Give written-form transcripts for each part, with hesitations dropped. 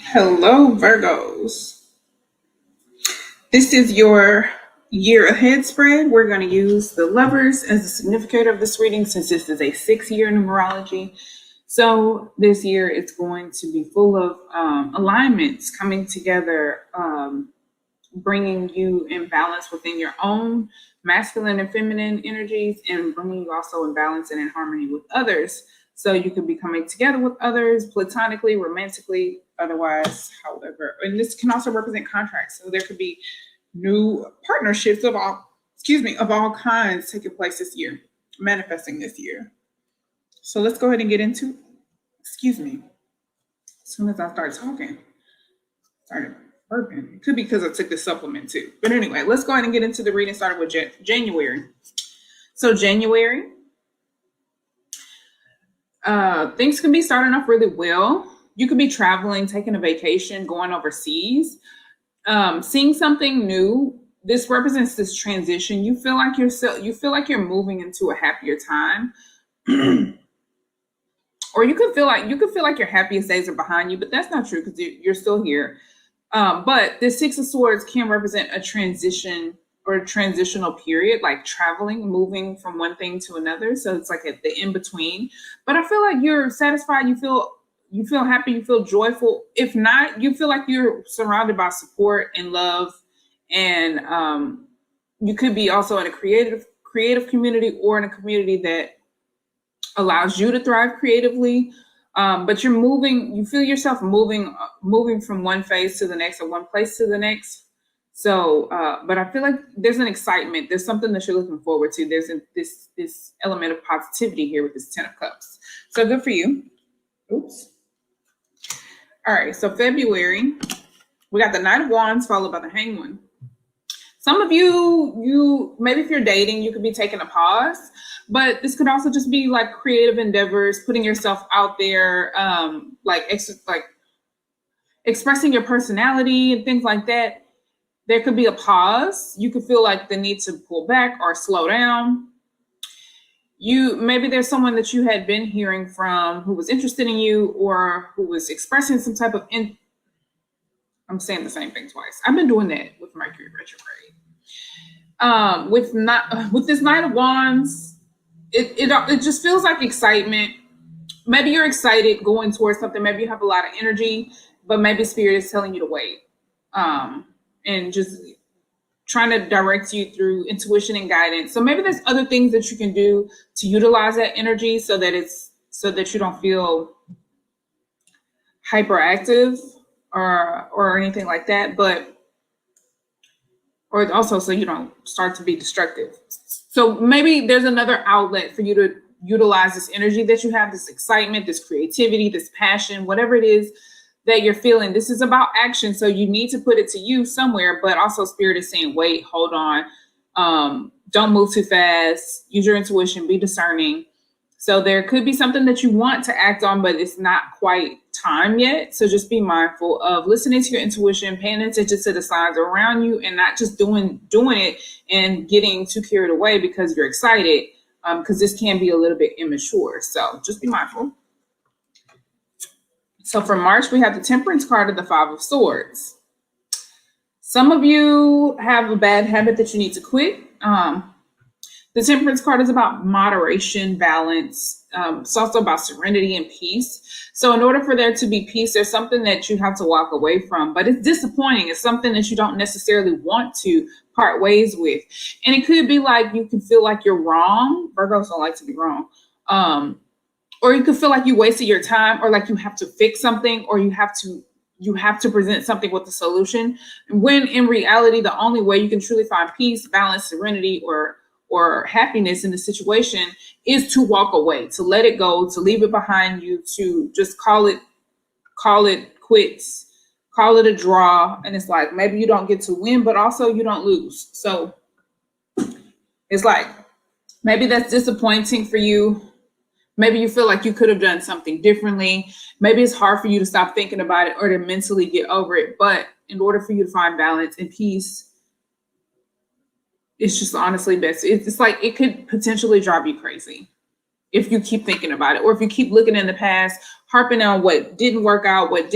Hello, Virgos. This is your year ahead spread. We're going to use the lovers as the significator of this reading since this is a 6-year numerology. So this year it's going to be full of alignments coming together, bringing you in balance within your own masculine and feminine energies and bringing you also in balance and in harmony with others. So you could be coming together with others platonically, romantically, otherwise, however. And this can also represent contracts. So there could be new partnerships of all kinds taking place this year, manifesting this year. So let's go ahead and get into, as soon as I start talking, started burping. It could be because I took the supplement too. But anyway, let's go ahead and get into the reading, starting with January. So January, things can be starting off really well. You could be traveling, taking a vacation, going overseas, seeing something new. This represents this transition. You feel like you're moving into a happier time. Or you could feel like your happiest days are behind you, but that's not true because you're still here. But the Six of Swords can represent a transition or a transitional period, like traveling, moving from one thing to another. So it's like at the in between. But I feel like you're satisfied. You feel happy. You feel joyful. If not, you feel like you're surrounded by support and love, and you could be also in a creative community or in a community that allows you to thrive creatively. But you're moving. You feel yourself moving from one phase to the next or one place to the next. So, but I feel like there's an excitement. There's something that you're looking forward to. There's this element of positivity here with this 10 of Cups. So good for you. Oops. All right. So February, we got the Knight of Wands followed by the Hanged One. Some of you maybe if you're dating, you could be taking a pause, but this could also just be like creative endeavors, putting yourself out there, like expressing your personality and things like that. There could be a pause. You could feel like the need to pull back or slow down. Maybe there's someone that you had been hearing from who was interested in you or who was expressing some type of I'm saying the same thing twice. I've been doing that with Mercury retrograde. With this Knight of Wands, it just feels like excitement. Maybe you're excited going towards something. Maybe you have a lot of energy, but maybe Spirit is telling you to wait. And just trying to direct you through intuition and guidance. So maybe there's other things that you can do to utilize that energy so that you don't feel hyperactive or anything like that, or also so you don't start to be destructive. So maybe there's another outlet for you to utilize this energy that you have, this excitement, this creativity, this passion, whatever it is that you're feeling. This is about action. So you need to put it to use somewhere, but also Spirit is saying, wait, hold on. Don't move too fast. Use your intuition, be discerning. So there could be something that you want to act on, but it's not quite time yet. So just be mindful of listening to your intuition, paying attention to the signs around you, and not just doing it and getting too carried away because you're excited, because this can be a little bit immature. So just be mindful. So for March, we have the Temperance card of the Five of Swords. Some of you have a bad habit that you need to quit. The Temperance card is about moderation, balance. It's also about serenity and peace. So in order for there to be peace, there's something that you have to walk away from, but it's disappointing. It's something that you don't necessarily want to part ways with. And it could be like you can feel like you're wrong. Virgos don't like to be wrong. Or you could feel like you wasted your time, or like you have to fix something, or you have to present something with a solution. When in reality, the only way you can truly find peace, balance, serenity, or happiness in the situation is to walk away, to let it go, to leave it behind you, to just call it quits, call it a draw. And it's like, maybe you don't get to win, but also you don't lose. So it's like, maybe that's disappointing for you. Maybe you feel like you could have done something differently. Maybe it's hard for you to stop thinking about it or to mentally get over it. But in order for you to find balance and peace, it's just honestly best. It's like it could potentially drive you crazy if you keep thinking about it, or if you keep looking in the past, harping on what didn't work out, what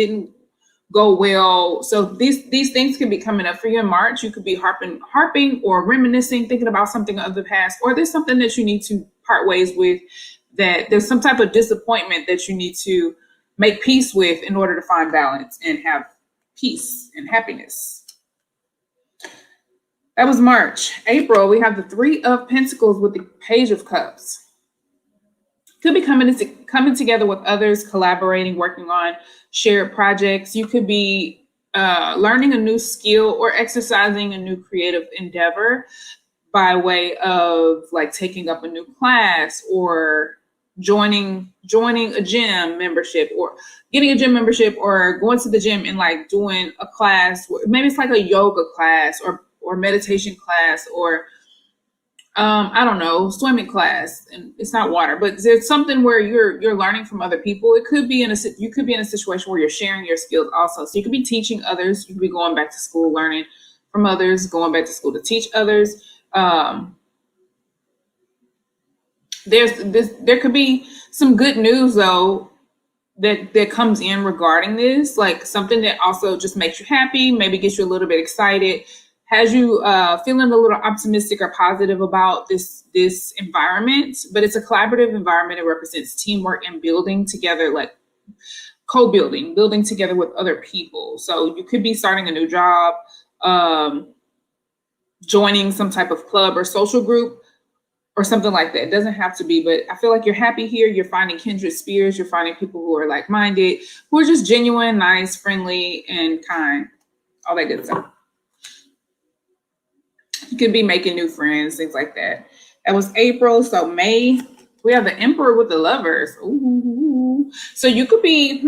go well. So these things could be coming up for you in March. You could be harping or reminiscing, thinking about something of the past, or there's something that you need to part ways with, that there's some type of disappointment that you need to make peace with in order to find balance and have peace and happiness. That was March. April, we have the Three of Pentacles with the Page of Cups. Could be coming together with others, collaborating, working on shared projects. You could be learning a new skill or exercising a new creative endeavor by way of like taking up a new class or joining a gym membership, or getting a gym membership, or going to the gym and like doing a class. Maybe it's like a yoga class or meditation class, or I don't know, swimming class. And it's not water, but there's something where you're learning from other people. You could be in a situation where you're sharing your skills also. So you could be teaching others. You could be going back to school, learning from others, going back to school to teach others. There could be some good news though that comes in regarding this, like something that also just makes you happy, maybe gets you a little bit excited, has you feeling a little optimistic or positive about this environment. But it's a collaborative environment. It represents teamwork and building together, like building together with other people. So you could be starting a new job, joining some type of club or social group or something like that. It doesn't have to be, but I feel like you're happy here. You're finding kindred spirits. You're finding people who are like-minded, who are just genuine, nice, friendly, and kind. All that good stuff. You could be making new friends, things like that. That was April. So May, we have the Emperor with the Lovers. Ooh. So you could be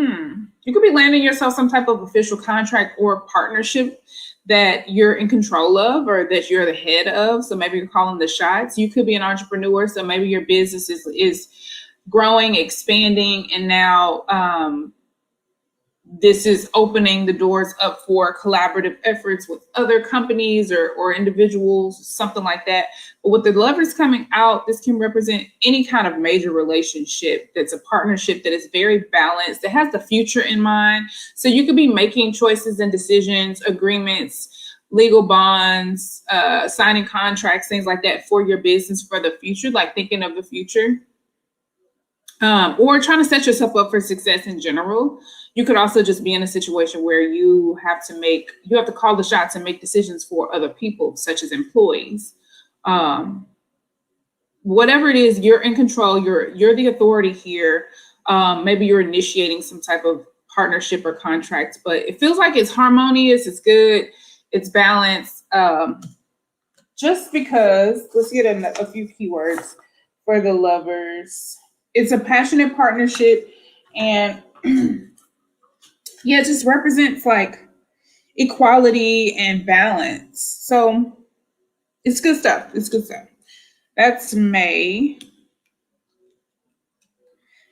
landing yourself some type of official contract or partnership that you're in control of, or that you're the head of. So maybe you're calling the shots. You could be an entrepreneur. So maybe your business is growing, expanding, and now this is opening the doors up for collaborative efforts with other companies or individuals, something like that. But with the Lovers coming out, this can represent any kind of major relationship that's a partnership that is very balanced, that has the future in mind. So you could be making choices and decisions, agreements, legal bonds, signing contracts, things like that for your business for the future, like thinking of the future. Or trying to set yourself up for success in general. You could also just be in a situation where you have to call the shots and make decisions for other people, such as employees. Whatever it is, you're in control. You're the authority here. Maybe you're initiating some type of partnership or contract, but it feels like it's harmonious. It's good. It's balanced. Just because, let's get a few keywords for the Lovers. It's a passionate partnership, and yeah, it just represents like equality and balance. So it's good stuff. It's good stuff. That's May.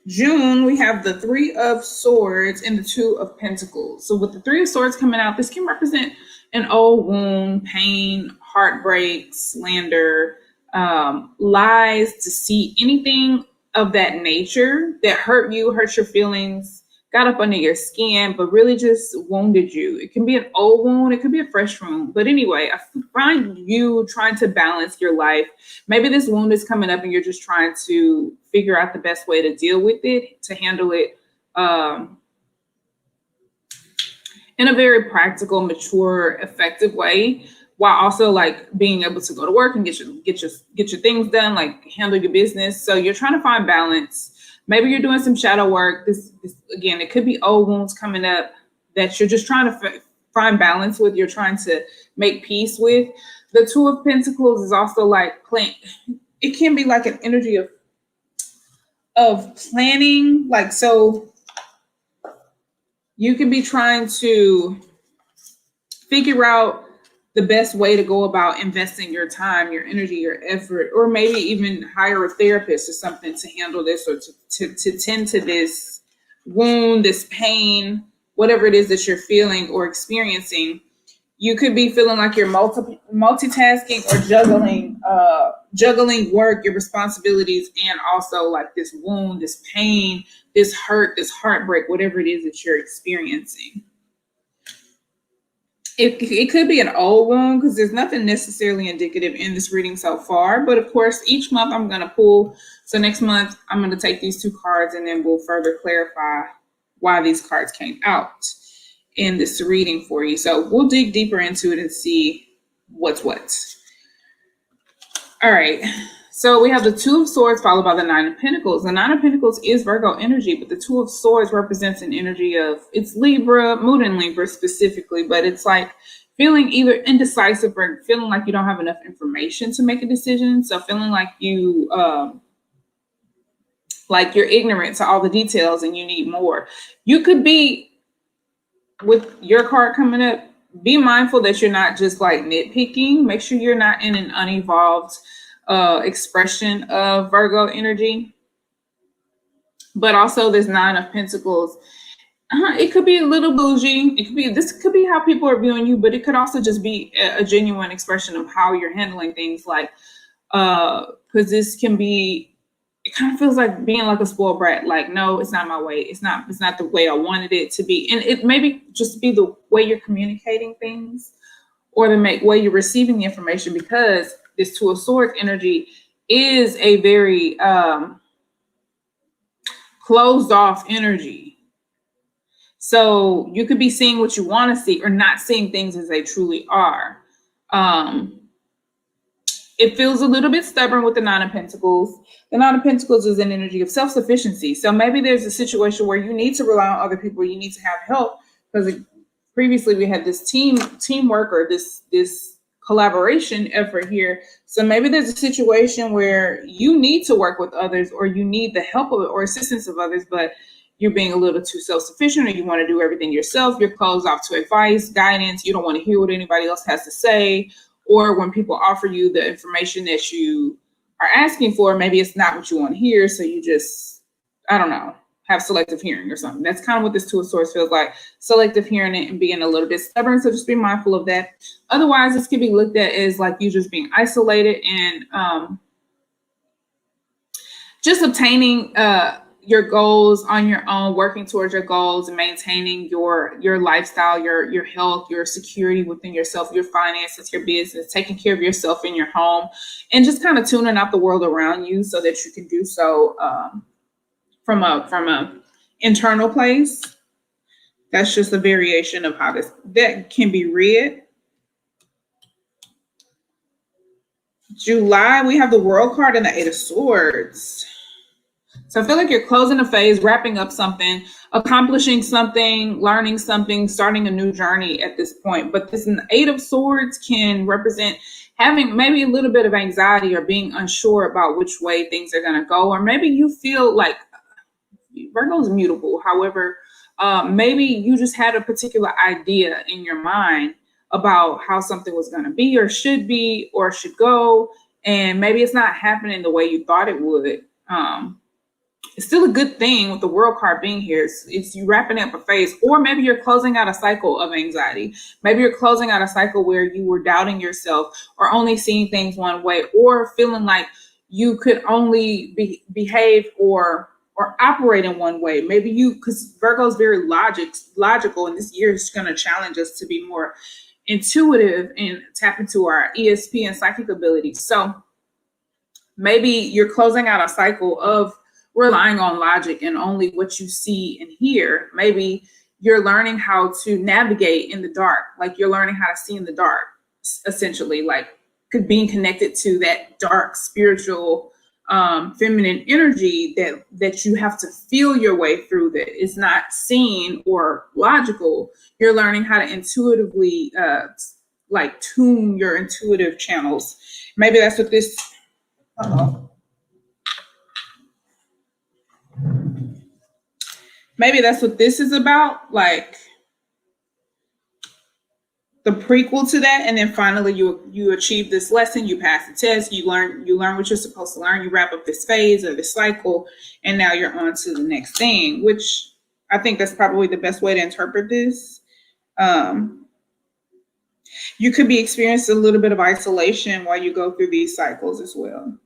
June, we have the Three of Swords and the Two of Pentacles. So with the Three of Swords coming out, this can represent an old wound, pain, heartbreak, slander, lies, deceit, anything of that nature that hurt you, hurt your feelings, got up under your skin, but really just wounded you. It can be an old wound. It could be a fresh wound. But anyway, I find you trying to balance your life. Maybe this wound is coming up and you're just trying to figure out the best way to deal with it, to handle it in a very practical, mature, effective way, while also like being able to go to work and get your things done, like handle your business. So you're trying to find balance. Maybe you're doing some shadow work. This again, it could be old wounds coming up that you're just trying to find balance with. You're trying to make peace with. The Two of Pentacles is also like it can be like an energy of planning. Like, so you can be trying to figure out the best way to go about investing your time, your energy, your effort, or maybe even hire a therapist or something to handle this, or to tend to this wound, this pain, whatever it is that you're feeling or experiencing. You could be feeling like you're multitasking or juggling work, your responsibilities, and also like this wound, this pain, this hurt, this heartbreak, whatever it is that you're experiencing. It could be an old wound because there's nothing necessarily indicative in this reading so far. But of course, each month I'm going to pull. So next month, I'm going to take these two cards and then we'll further clarify why these cards came out in this reading for you. So we'll dig deeper into it and see what's what. All right. So we have the Two of Swords followed by the Nine of Pentacles. The Nine of Pentacles is Virgo energy, but the Two of Swords represents an energy of, it's Libra, moon in Libra specifically, but it's like feeling either indecisive or feeling like you don't have enough information to make a decision. So feeling like you're ignorant to all the details and you need more. You could be, with your card coming up, be mindful that you're not just like nitpicking. Make sure you're not in an unevolved expression of Virgo energy. But also this Nine of Pentacles, it could be a little bougie. This could be how people are viewing you, but it could also just be a genuine expression of how you're handling things. Like, because this can be, it kind of feels like being like a spoiled brat. Like, no, it's not my way. It's not the way I wanted it to be. And it maybe just be the way you're communicating things or the way you're receiving the information, because this Two of Swords energy is a very closed off energy. So you could be seeing what you want to see or not seeing things as they truly are. It feels a little bit stubborn with the Nine of Pentacles. The Nine of Pentacles is an energy of self-sufficiency. So maybe there's a situation where you need to rely on other people. You need to have help, because previously we had this teamwork or this collaboration effort here. So maybe there's a situation where you need to work with others, or you need the help of or assistance of others, but you're being a little too self-sufficient, or you want to do everything yourself. You're closed off to advice, guidance. You don't want to hear what anybody else has to say. Or when people offer you the information that you are asking for, maybe it's not what you want to hear. So you just, I don't know, have selective hearing or something. That's kind of what this Two of Swords feels like. Selective hearing and being a little bit stubborn. So just be mindful of that. Otherwise, this can be looked at as like you just being isolated and just obtaining your goals on your own, working towards your goals and maintaining your lifestyle, your health, your security within yourself, your finances, your business, taking care of yourself in your home, and just kind of tuning out the world around you so that you can do so from a internal place. That's just a variation of how that can be read. July, we have the World card and the Eight of Swords. So I feel like you're closing a phase, wrapping up something, accomplishing something, learning something, starting a new journey at this point. But this Eight of Swords can represent having maybe a little bit of anxiety or being unsure about which way things are going to go. Or maybe you feel like Virgo is mutable. However, maybe you just had a particular idea in your mind about how something was going to be or should be or should go. And maybe it's not happening the way you thought it would. It's still a good thing with the World card being here. It's you wrapping up a phase, or maybe you're closing out a cycle of anxiety. Maybe you're closing out a cycle where you were doubting yourself or only seeing things one way, or feeling like you could only behave or operate in one way. Maybe because Virgo is very logical, and this year is going to challenge us to be more intuitive and tap into our ESP and psychic abilities. So maybe you're closing out a cycle of relying on logic and only what you see and hear. Maybe you're learning how to navigate in the dark, like you're learning how to see in the dark, essentially, like being connected to that dark spiritual feminine energy that you have to feel your way through, that is not seen or logical. You're learning how to intuitively like tune your intuitive channels. Maybe that's what this maybe that's what this is about, like the prequel to that. And then finally you achieve this lesson, you pass the test, you learn what you're supposed to learn, you wrap up this phase or this cycle, and now you're on to the next thing, which I think that's probably the best way to interpret this. You could be experiencing a little bit of isolation while you go through these cycles as well.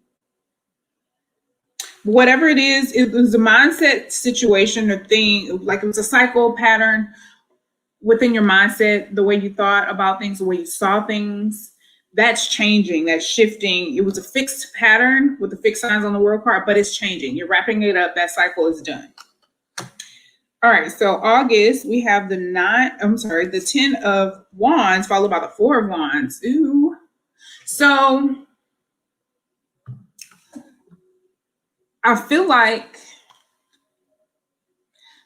Whatever it is a mindset situation or thing, like it was a cycle pattern within your mindset, the way you thought about things, the way you saw things, that's changing, that's shifting. It was a fixed pattern with the fixed signs on the world card, but it's changing. You're wrapping it up. That cycle is done. All right, so August, we have the 10 of Wands, followed by the 4 of Wands. Ooh. So I feel like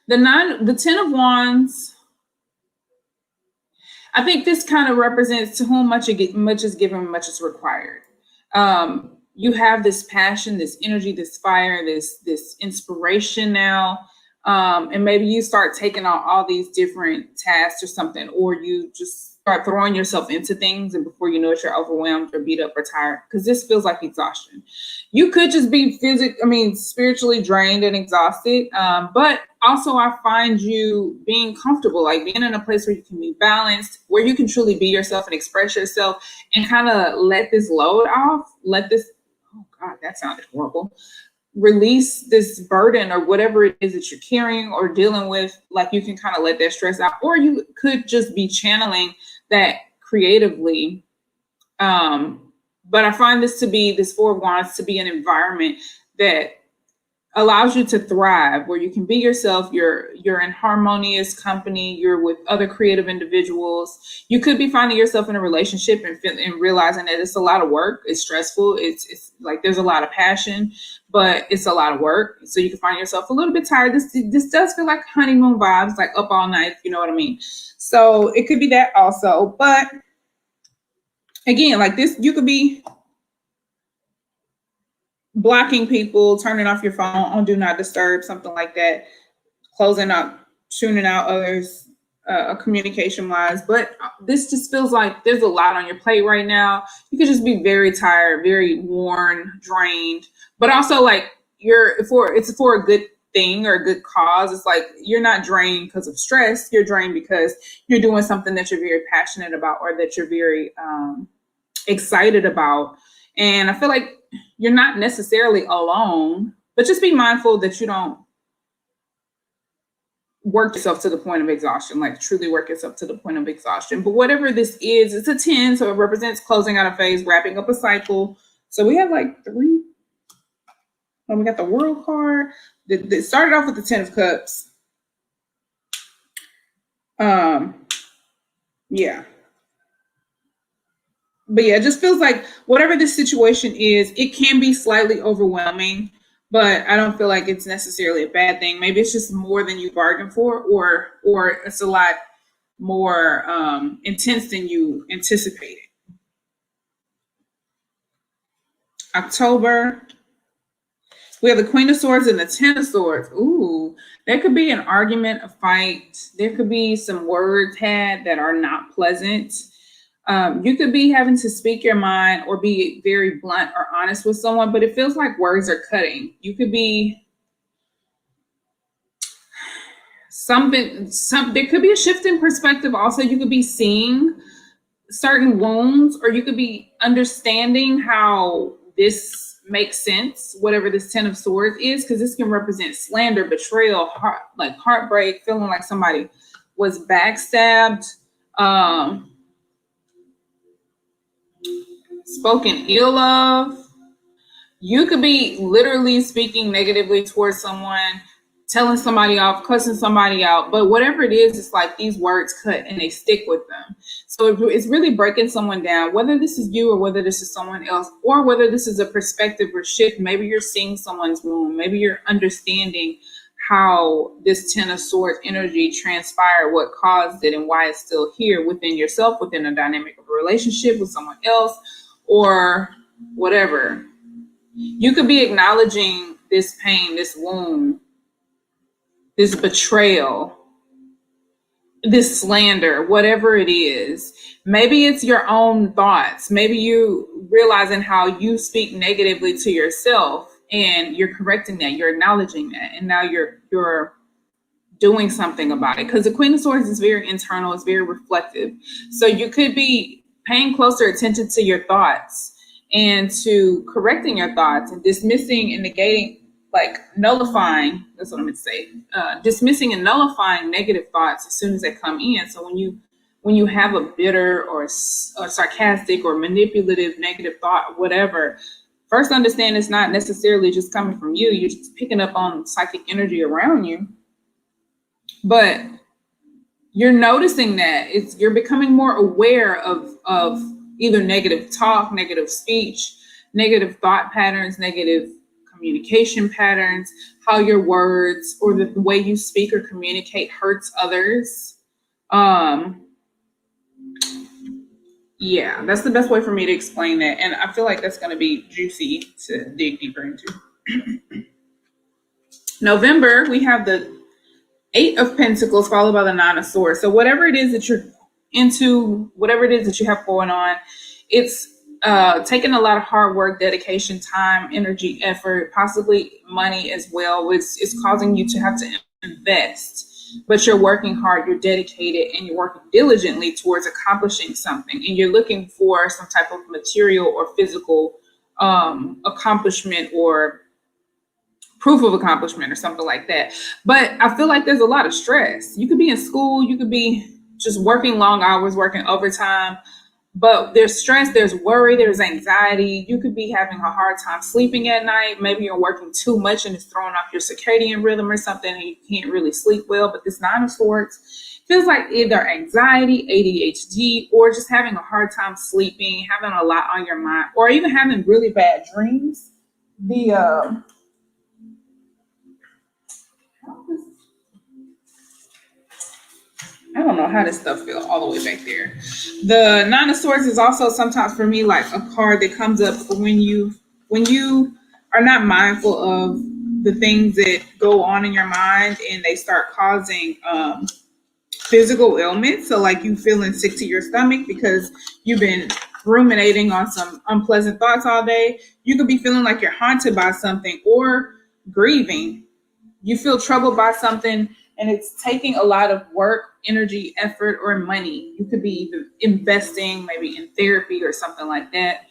the 10 of Wands, I think this kind of represents to whom much is given, much is required. You have this passion, this energy, this fire, this inspiration now. And maybe you start taking on all these different tasks or something, or you just start throwing yourself into things, and before you know it, you're overwhelmed or beat up or tired, because this feels like exhaustion. You could just be spiritually drained and exhausted. But also I find you being comfortable, like being in a place where you can be balanced, where you can truly be yourself and express yourself and kind of let this load off, oh God, that sounded horrible. Release this burden or whatever it is that you're carrying or dealing with. Like you can kind of let that stress out, or you could just be channeling that creatively. But I find this 4 of Wands to be an environment that allows you to thrive, where you can be yourself. You're in harmonious company. You're with other creative individuals. You could be finding yourself in a relationship and realizing that it's a lot of work. It's stressful. It's like there's a lot of passion, but it's a lot of work. So you can find yourself a little bit tired. This does feel like honeymoon vibes, like up all night, if you know what I mean. So it could be that also. But again, like this, you could be blocking people, turning off your phone on do not disturb, something like that, closing up, tuning out others, communication wise. But this just feels like there's a lot on your plate right now. You could just be very tired, very worn, drained, but also like it's for a good thing or a good cause. It's like you're not drained because of stress. You're drained because you're doing something that you're very passionate about, or that you're very excited about. And I feel like you're not necessarily alone, but just be mindful that you don't work yourself to the point of exhaustion, like truly work yourself to the point of exhaustion. But whatever this is, it's a 10, so it represents closing out a phase, wrapping up a cycle. So we have like 3. Oh, we got the World card. That started off with the 10 of Cups. Yeah. But yeah, it just feels like whatever this situation is, it can be slightly overwhelming, but I don't feel like it's necessarily a bad thing. Maybe it's just more than you bargained for, or it's a lot more intense than you anticipated. October, we have the Queen of Swords and the 10 of Swords. Ooh, there could be an argument, a fight. There could be some words had that are not pleasant. You could be having to speak your mind or be very blunt or honest with someone, but it feels like words are cutting. You could be there could be a shift in perspective. Also, you could be seeing certain wounds, or you could be understanding how this makes sense, whatever this 10 of Swords is, because this can represent slander, betrayal, heartbreak, feeling like somebody was backstabbed, spoken ill of. You could be literally speaking negatively towards someone, telling somebody off, cussing somebody out, but whatever it is, it's like these words cut and they stick with them. So it's really breaking someone down, whether this is you or whether this is someone else, or whether this is a perspective or shift. Maybe you're seeing someone's wound. Maybe you're understanding how this 10 of Swords energy transpired, what caused it, and why it's still here within yourself, within a dynamic of a relationship with someone else, or whatever. You could be acknowledging this pain, this wound, this betrayal, this slander, whatever it is. Maybe it's your own thoughts. Maybe you realizing how you speak negatively to yourself, and you're correcting that, you're acknowledging that, and now you're doing something about it. Because the Queen of Swords is very internal, it's very reflective. So you could be paying closer attention to your thoughts and to correcting your thoughts and dismissing and negating like nullifying, that's what I meant to say, dismissing and nullifying negative thoughts as soon as they come in. So when you have a bitter or sarcastic or manipulative negative thought, whatever, first understand it's not necessarily just coming from you. You're just picking up on psychic energy around you. But you're noticing that you're becoming more aware of either negative talk, negative speech, negative thought patterns, negative communication patterns, how your words or the way you speak or communicate hurts others. Yeah, that's the best way for me to explain that. And I feel like that's going to be juicy to dig deeper into. November, we have the 8 of Pentacles followed by the 9 of Swords. So whatever it is that you're into, whatever it is that you have going on, it's taking a lot of hard work, dedication, time, energy, effort, possibly money as well. It's causing you to have to invest. But you're working hard, you're dedicated, and you're working diligently towards accomplishing something. And you're looking for some type of material or physical accomplishment or proof of accomplishment or something like that. But I feel like there's a lot of stress. You could be in school, you could be just working long hours, working overtime, but there's stress, there's worry, there's anxiety. You could be having a hard time sleeping at night. Maybe you're working too much and it's throwing off your circadian rhythm or something and you can't really sleep well. But this 9 of Swords feels like either anxiety, ADHD, or just having a hard time sleeping, having a lot on your mind, or even having really bad dreams. I don't know how this stuff feels all the way back there. The 9 of Swords is also sometimes for me like a card that comes up for when you are not mindful of the things that go on in your mind and they start causing physical ailments. So like you feeling sick to your stomach because you've been ruminating on some unpleasant thoughts all day. You could be feeling like you're haunted by something or grieving. You feel troubled by something and it's taking a lot of work, energy, effort, or money. You could be either investing maybe in therapy or something like that.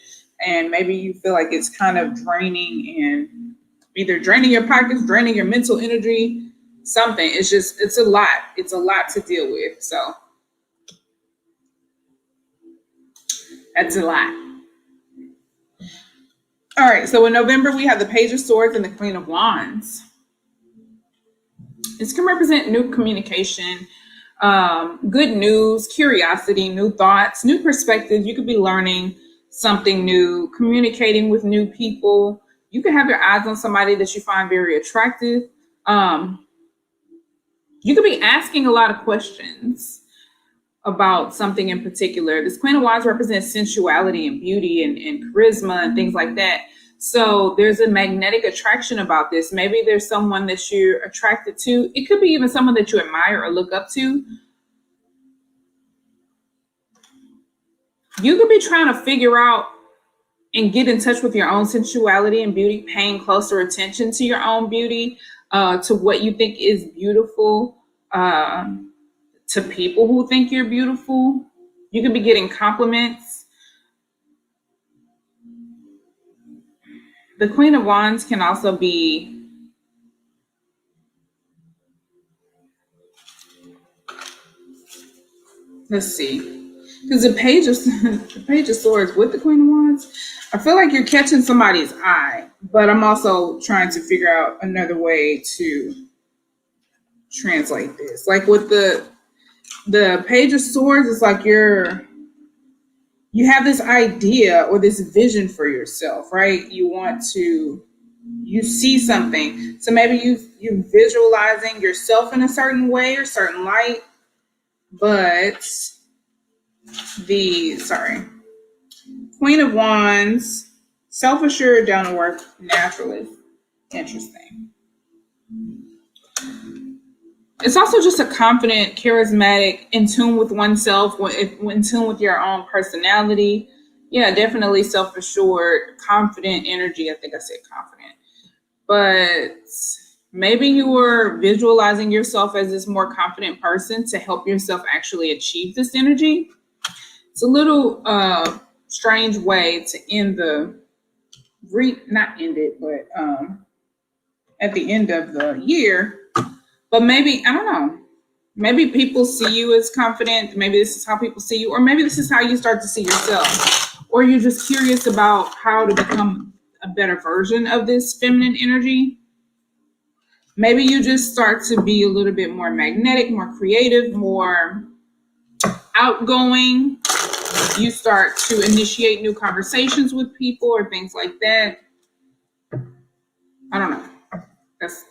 And maybe you feel like it's kind of draining and either draining your pockets, draining your mental energy, something. It's a lot. It's a lot to deal with. So that's a lot. All right. So in November, we have the Page of Swords and the Queen of Wands. This can represent new communication, good news, curiosity, new thoughts, new perspectives. You could be learning something new, communicating with new people. You could have your eyes on somebody that you find very attractive. You could be asking a lot of questions about something in particular. This Queen of Wands represents sensuality and beauty and charisma and things like that. So there's a magnetic attraction about this. Maybe there's someone that you're attracted to. It could be even someone that you admire or look up to. You could be trying to figure out and get in touch with your own sensuality and beauty, paying closer attention to your own beauty, to what you think is beautiful, to people who think you're beautiful. You could be getting compliments. The Queen of Wands can also be let's see, because the Page of Swords with the Queen of Wands, I feel like you're catching somebody's eye, but I'm also trying to figure out another way to translate this. Like with the Page of Swords, it's like you have this idea or this vision for yourself, right? You see something. So maybe you're visualizing yourself in a certain way or certain light, but Queen of Wands, self-assured, down to earth, naturalist. Interesting. It's also just a confident, charismatic, in tune with oneself, in tune with your own personality. Yeah, definitely self-assured, confident energy. I think I said confident. But maybe you were visualizing yourself as this more confident person to help yourself actually achieve this energy. It's a little strange way to end not end it, but at the end of the year. But maybe, I don't know, maybe people see you as confident. Maybe this is how people see you, or maybe this is how you start to see yourself, or you're just curious about how to become a better version of this feminine energy. Maybe you just start to be a little bit more magnetic, more creative, more outgoing. You start to initiate new conversations with people or things like that. I don't know.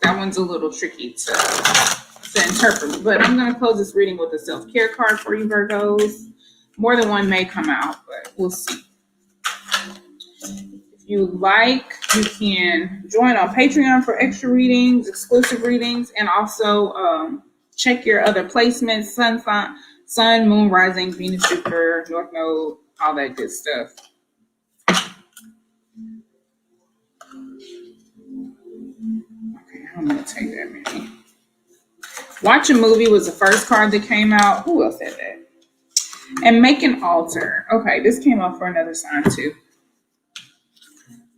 That one's a little tricky to interpret. But I'm going to close this reading with a self-care card for you, Virgos. More than one may come out, but we'll see. If you like, you can join on Patreon for extra readings, exclusive readings, and also check your other placements, Sun, Moon, Rising, Venus, Jupiter, North Node, all that good stuff. Okay, I'm going to take that many. Watch a movie was the first card that came out. Who else said that? And make an altar. Okay, this came up for another sign too.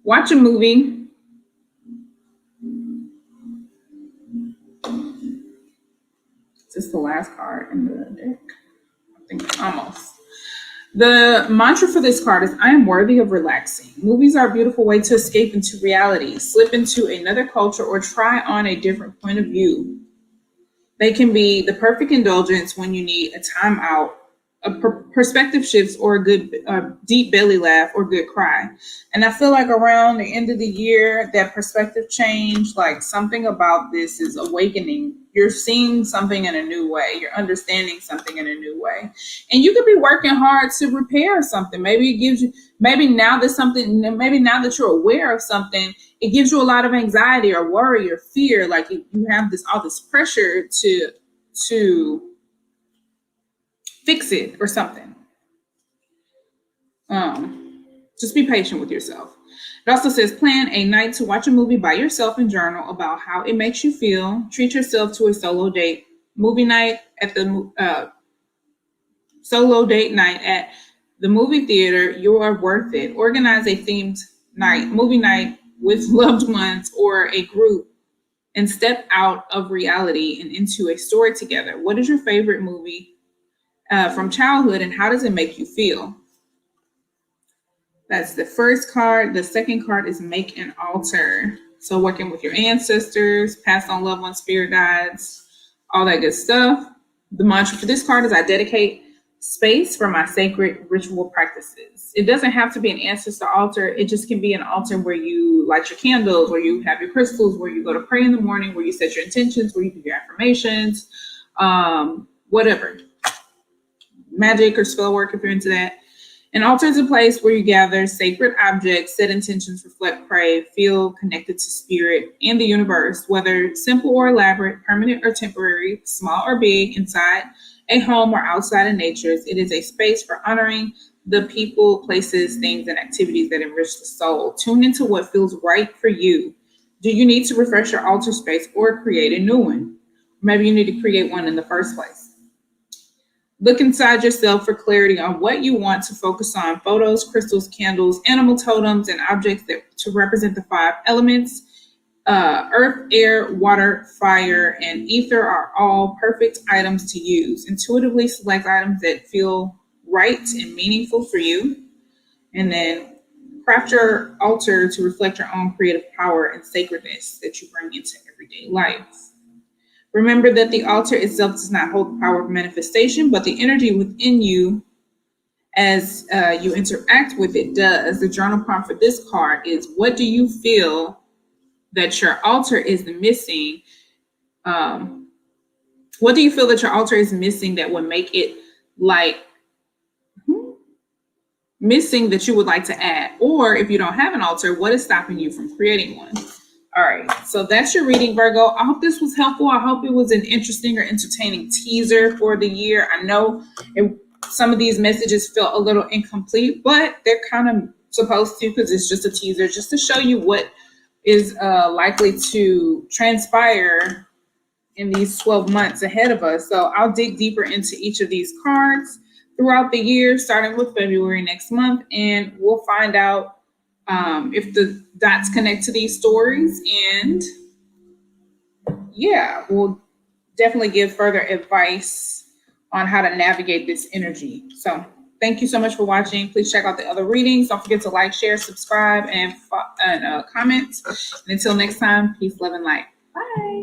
Watch a movie. Is this the last card in the deck? I think almost. The mantra for this card is, I am worthy of relaxing. Movies are a beautiful way to escape into reality, slip into another culture, or try on a different point of view. They can be the perfect indulgence when you need a time out, a perspective shifts, or a good deep belly laugh or good cry. And I feel like around the end of the year, that perspective change, like something about this is awakening. You're seeing something in a new way. You're understanding something in a new way. And you could be working hard to repair something. Maybe it gives you, maybe now that you're aware of something, it gives you a lot of anxiety or worry or fear. Like you have all this pressure to fix it or something. Just be patient with yourself. It also says, plan a night to watch a movie by yourself and journal about how it makes you feel. Treat yourself to a solo date movie night at the solo date night at the movie theater. You are worth it. Organize a themed movie night with loved ones or a group, and step out of reality and into a story together. What is your favorite movie from childhood, and how does it make you feel? That's the first card. The second card is make an altar. So working with your ancestors, pass on loved ones, spirit guides, all that good stuff. The mantra for this card is, I dedicate space for my sacred ritual practices. It doesn't have to be an ancestor altar. It just can be an altar where you light your candles, where you have your crystals, where you go to pray in the morning, where you set your intentions, where you do your affirmations, whatever. Magic or spell work if you're into that. An altar is a place where you gather sacred objects, set intentions, reflect, pray, feel connected to spirit and the universe, whether simple or elaborate, permanent or temporary, small or big, inside a home or outside in nature. It is a space for honoring the people, places, things, and activities that enrich the soul. Tune into what feels right for you. Do you need to refresh your altar space or create a new one? Maybe you need to create one in the first place. Look inside yourself for clarity on what you want to focus on. Photos, crystals, candles, animal totems, and objects to represent the 5 elements. Earth, air, water, fire, and ether are all perfect items to use. Intuitively select items that feel right and meaningful for you. And then craft your altar to reflect your own creative power and sacredness that you bring into everyday life. Remember that the altar itself does not hold the power of manifestation, but the energy within you as you interact with it does. The journal prompt for this card is, what do you feel that your altar is missing? What do you feel that your altar is missing that would make it missing that you would like to add? Or if you don't have an altar, what is stopping you from creating one? All right, so that's your reading, Virgo. I hope this was helpful. I hope it was an interesting or entertaining teaser for the year. I know some of these messages felt a little incomplete, but they're kind of supposed to, because it's just a teaser, just to show you what is likely to transpire in these 12 months ahead of us. So I'll dig deeper into each of these cards throughout the year, starting with February next month, and we'll find out if the dots connect to these stories, and yeah, we'll definitely give further advice on how to navigate this energy. So thank you so much for watching. Please check out the other readings. Don't forget to like, share, subscribe, and comment. And until next time, peace, love, and light. Bye.